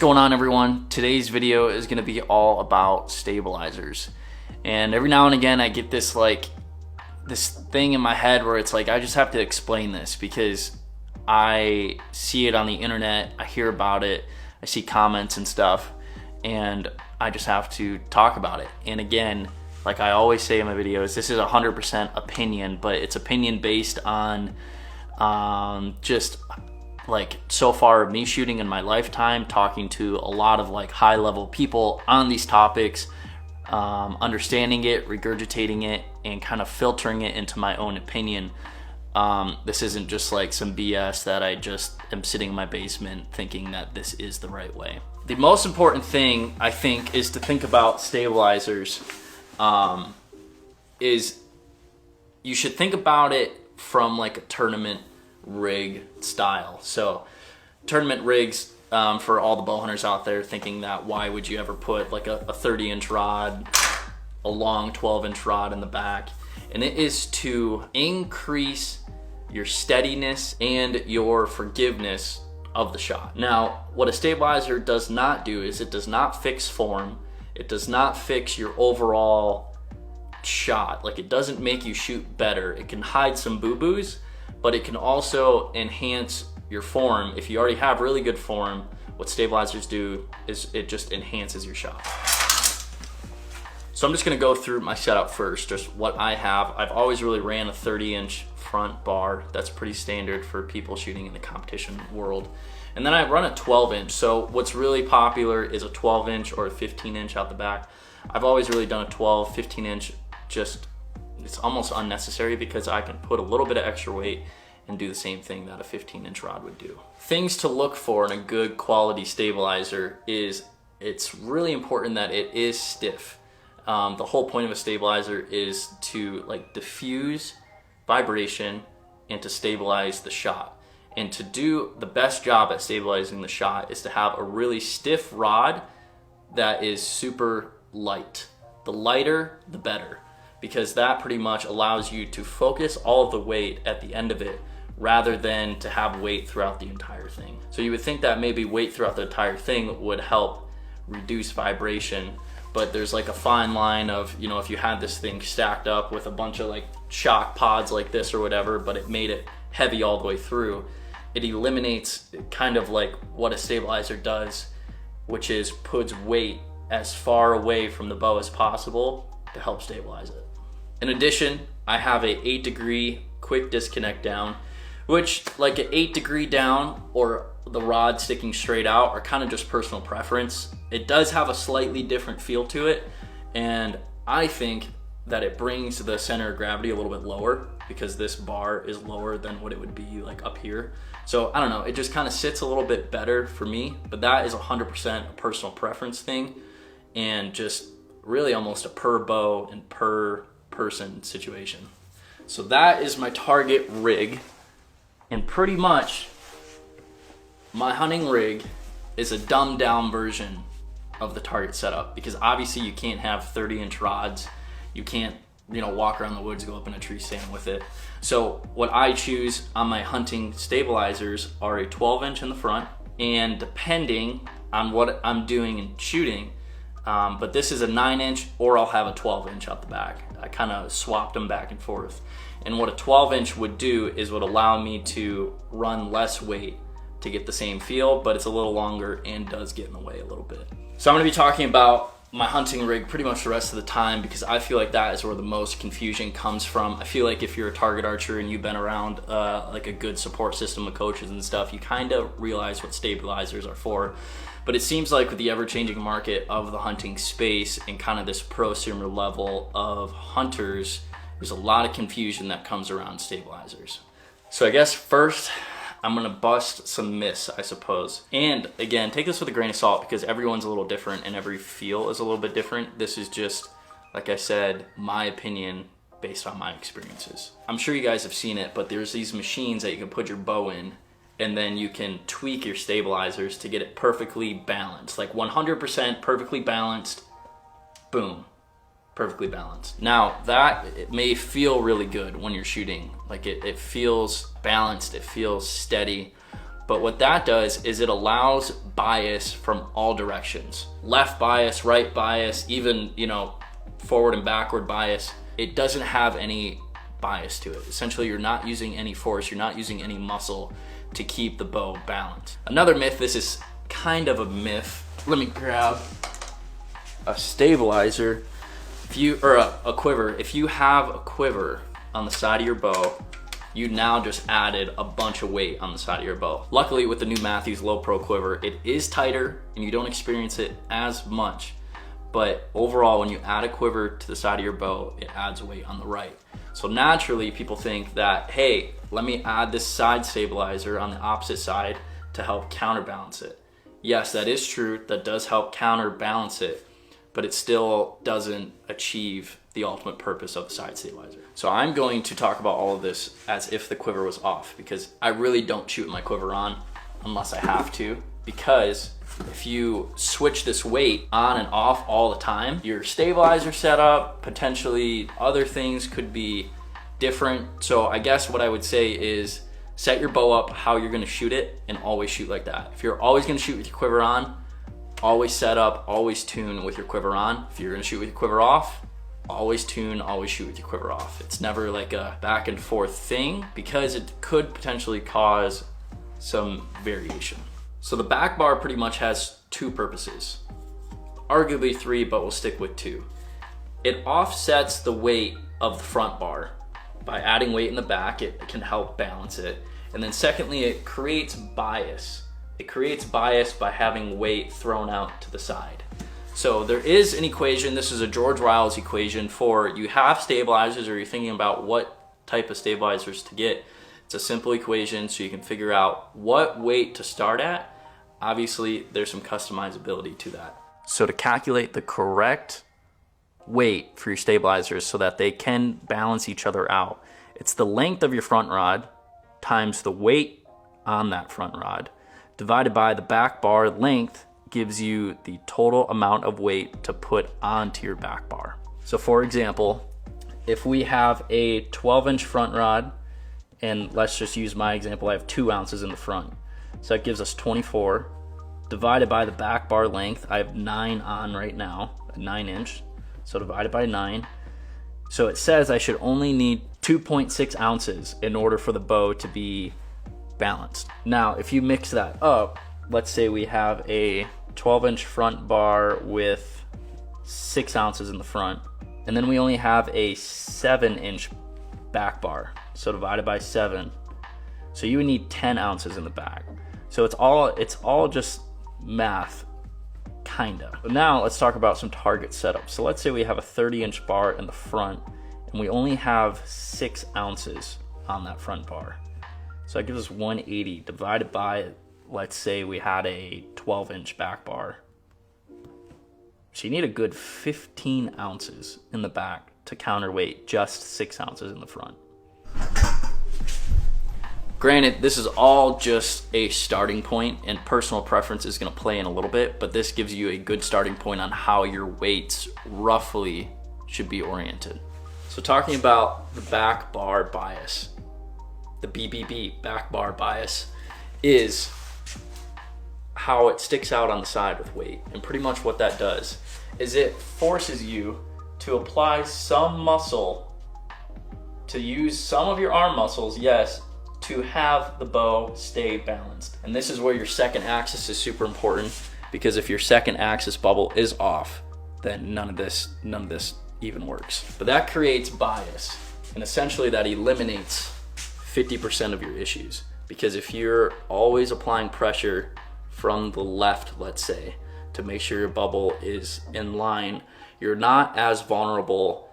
going on, everyone? Today's video is going to be all about stabilizers. And every now and again I get this thing in my head where it's like I just have to explain this because I see it on the internet, I hear about it, I see comments and stuff, and I just have to talk about it. And again, like I always say in my videos, this is 100% opinion, but it's opinion based on just like so far me shooting in my lifetime, talking to a lot of like high level people on these topics, understanding it, regurgitating it, and kind of filtering it into my own opinion. This isn't just like some BS that I just am sitting in my basement thinking that this is the right way. The most important thing I think is to think about stabilizers is you should think about it from like a tournament rig style. So tournament rigs, for all the bow hunters out there thinking that why would you ever put like a 30-inch rod, a long 12-inch rod in the back, and it is to increase your steadiness and your forgiveness of the shot. Now, what a stabilizer does not do is it does not fix form, it does not fix your overall shot. Like, it doesn't make you shoot better. It can hide some boo-boos, but it can also enhance your form. If you already have really good form, what stabilizers do is it just enhances your shot. So I'm just gonna go through my setup first, just what I have. I've always really ran a 30-inch front bar. That's pretty standard for people shooting in the competition world. And then I run a 12-inch. So what's really popular is a 12-inch or a 15-inch out the back. I've always really done a 12, 15-inch, just it's almost unnecessary because I can put a little bit of extra weight and do the same thing that a 15-inch rod would do. Things to look for in a good quality stabilizer is it's really important that it is stiff. The whole point of a stabilizer is to like diffuse vibration and to stabilize the shot. And to do the best job at stabilizing the shot is to have a really stiff rod that is super light. The lighter, the better, because that pretty much allows you to focus all of the weight at the end of it rather than to have weight throughout the entire thing. So you would think that maybe weight throughout the entire thing would help reduce vibration, but there's like a fine line of, you know, if you had this thing stacked up with a bunch of like shock pods like this or whatever, but it made it heavy all the way through, it eliminates kind of like what a stabilizer does, which is puts weight as far away from the bow as possible to help stabilize it. In addition, I have a 8-degree quick disconnect down, which like an 8-degree down or the rod sticking straight out are kind of just personal preference. It does have a slightly different feel to it, and I think that it brings the center of gravity a little bit lower because this bar is lower than what it would be like up here. So I don't know, it just kind of sits a little bit better for me, but that is 100% a personal preference thing and just really almost a per bow and per person situation. So that is my target rig, and pretty much my hunting rig is a dumbed down version of the target setup, because obviously you can't have 30-inch rods, you can't, you know, walk around the woods, go up in a tree stand with it. So what I choose on my hunting stabilizers are a 12-inch in the front, and depending on what I'm doing and shooting, but this is a 9-inch or I'll have a 12-inch out the back. I kind of swapped them back and forth. And what a 12-inch would do is would allow me to run less weight to get the same feel, but it's a little longer and does get in the way a little bit. So I'm gonna be talking about my hunting rig pretty much the rest of the time because I feel like that is where the most confusion comes from. I feel like if you're a target archer and you've been around like a good support system of coaches and stuff, you kind of realize what stabilizers are for. But it seems like with the ever-changing market of the hunting space and kind of this prosumer level of hunters, there's a lot of confusion that comes around stabilizers. So I guess first, I'm gonna bust some myths, I suppose. And again, take this with a grain of salt because everyone's a little different and every feel is a little bit different. This is just, like I said, my opinion based on my experiences. I'm sure you guys have seen it, but there's these machines that you can put your bow in and then you can tweak your stabilizers to get it perfectly balanced, like 100% perfectly balanced, boom, perfectly balanced. Now that it may feel really good when you're shooting, like it feels balanced, it feels steady, But what that does is it allows bias from all directions. Left bias, right bias, even, forward and backward bias. It doesn't have any bias to it. Essentially, you're not using any force, you're not using any muscle to keep the bow balanced. Another myth, this is kind of a myth. Let me grab a stabilizer. A quiver. If you have a quiver on the side of your bow, you now just added a bunch of weight on the side of your bow. Luckily, with the new Matthews Low Pro quiver, it is tighter and you don't experience it as much. But overall, when you add a quiver to the side of your bow, it adds weight on the right. So naturally, people think that, hey, let me add this side stabilizer on the opposite side to help counterbalance it. Yes, that is true. That does help counterbalance it, but it still doesn't achieve the ultimate purpose of the side stabilizer. So I'm going to talk about all of this as if the quiver was off, because I really don't shoot my quiver on unless I have to, because if you switch this weight on and off all the time, your stabilizer setup, potentially other things could be different. So I guess what I would say is set your bow up how you're gonna shoot it and always shoot like that. If you're always gonna shoot with your quiver on, always set up, always tune with your quiver on. If you're gonna shoot with your quiver off, always tune, always shoot with your quiver off. It's never like a back and forth thing, because it could potentially cause some variation. So the back bar pretty much has two purposes, arguably three, but we'll stick with two. It offsets the weight of the front bar. By adding weight in the back, it can help balance it. And then secondly, it creates bias. It creates bias by having weight thrown out to the side. So there is an equation, this is a George Riles equation for you have stabilizers or you're thinking about what type of stabilizers to get. It's a simple equation so you can figure out what weight to start at. Obviously, there's some customizability to that. So to calculate the correct weight for your stabilizers so that they can balance each other out, it's the length of your front rod times the weight on that front rod divided by the back bar length gives you the total amount of weight to put onto your back bar. So for example, if we have a 12-inch front rod, and let's just use my example, I have 2 ounces in the front. So that gives us 24, divided by the back bar length. I have 9 on right now, a 9-inch, so divided by 9. So it says I should only need 2.6 ounces in order for the bow to be balanced. Now, if you mix that up, let's say we have a 12-inch front bar with 6 ounces in the front, and then we only have a 7-inch back bar, so divided by 7. So you would need 10 ounces in the back. So it's all just math, kinda. But now let's talk about some target setup. So let's say we have a 30-inch bar in the front and we only have 6 ounces on that front bar. So that gives us 180 divided by, let's say we had a 12-inch back bar. So you need a good 15 ounces in the back to counterweight just 6 ounces in the front. Granted, this is all just a starting point, and personal preference is going to play in a little bit, but this gives you a good starting point on how your weights roughly should be oriented. So talking about the back bar bias, the BBB, back bar bias, is how it sticks out on the side with weight. And pretty much what that does is it forces you to apply some muscle, to use some of your arm muscles, yes, to have the bow stay balanced. And this is where your second axis is super important, because if your second axis bubble is off, then none of this even works. But that creates bias, and essentially that eliminates 50% of your issues. Because if you're always applying pressure from the left, let's say, to make sure your bubble is in line, you're not as vulnerable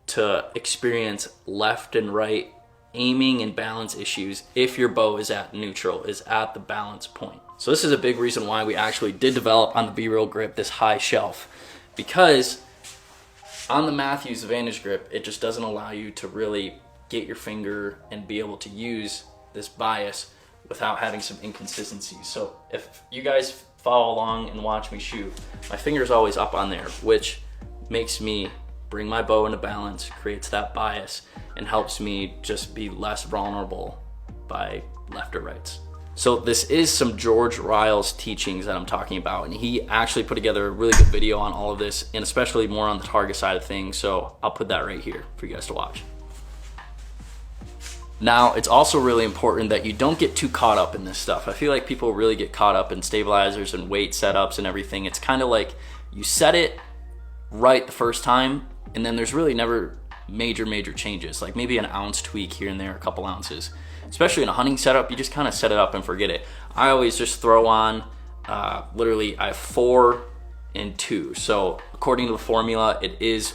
to experience left and right aiming and balance issues if your bow is at neutral, is at the balance point. So this is a big reason why we actually did develop on the B-Real grip this high shelf, because on the Matthews Vantage grip, it just doesn't allow you to really get your finger and be able to use this bias without having some inconsistencies. So if you guys follow along and watch me shoot, my finger is always up on there, which makes me bring my bow into balance, creates that bias, and helps me just be less vulnerable by left or rights. So this is some George Ryle's teachings that I'm talking about, and he actually put together a really good video on all of this, and especially more on the target side of things, so I'll put that right here for you guys to watch. Now, it's also really important that you don't get too caught up in this stuff. I feel like people really get caught up in stabilizers and weight setups and everything. It's kind of like you set it right the first time, and then there's really never major changes, like maybe an ounce tweak here and there, a couple ounces. Especially in a hunting setup, you just kind of set it up and forget it. I always just throw on, literally I have 4 and 2. So according to the formula, it is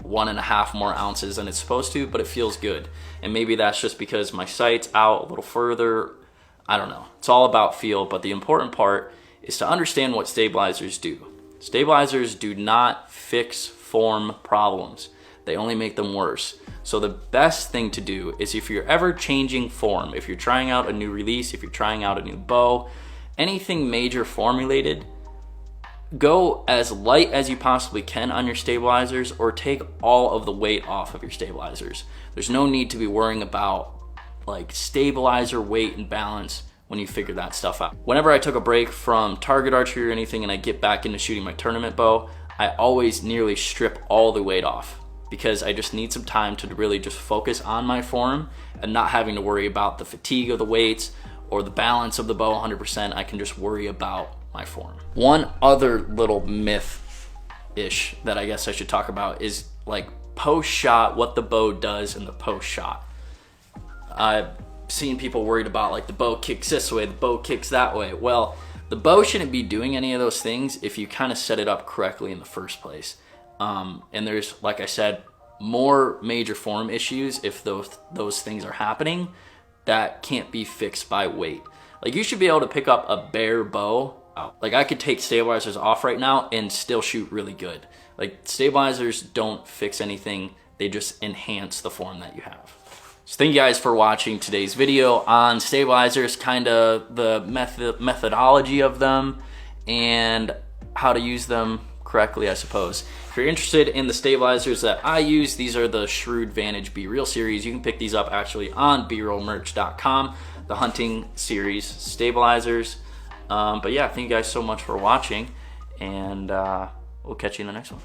1.5 more ounces than it's supposed to, but it feels good. And maybe that's just because my sight's out a little further. I don't know. It's all about feel, but the important part is to understand what stabilizers do. Stabilizers do not fix form problems. They only make them worse. So the best thing to do is, if you're ever changing form, if you're trying out a new release, if you're trying out a new bow, anything major form related, go as light as you possibly can on your stabilizers, or take all of the weight off of your stabilizers. There's no need to be worrying about like stabilizer weight and balance when you figure that stuff out. Whenever I took a break from target archery or anything and I get back into shooting my tournament bow, I always nearly strip all the weight off, because I just need some time to really just focus on my form and not having to worry about the fatigue of the weights or the balance of the bow 100%. I can just worry about my form. One other little myth-ish that I guess I should talk about is like post-shot, what the bow does in the post-shot. I've seen people worried about like the bow kicks this way, the bow kicks that way. Well, the bow shouldn't be doing any of those things if you kind of set it up correctly in the first place. And there's, like I said, more major form issues if those things are happening that can't be fixed by weight. Like, you should be able to pick up a bare bow. Like, I could take stabilizers off right now and still shoot really good. Like, stabilizers don't fix anything. They just enhance the form that you have. So thank you guys for watching today's video on stabilizers, kind of the methodology of them and how to use them correctly, I suppose. If you're interested in the stabilizers that I use, these are the Shrewd Vantage B-Reel series. You can pick these up actually on BeRealMerch.com, the hunting series stabilizers. But yeah, thank you guys so much for watching, and we'll catch you in the next one.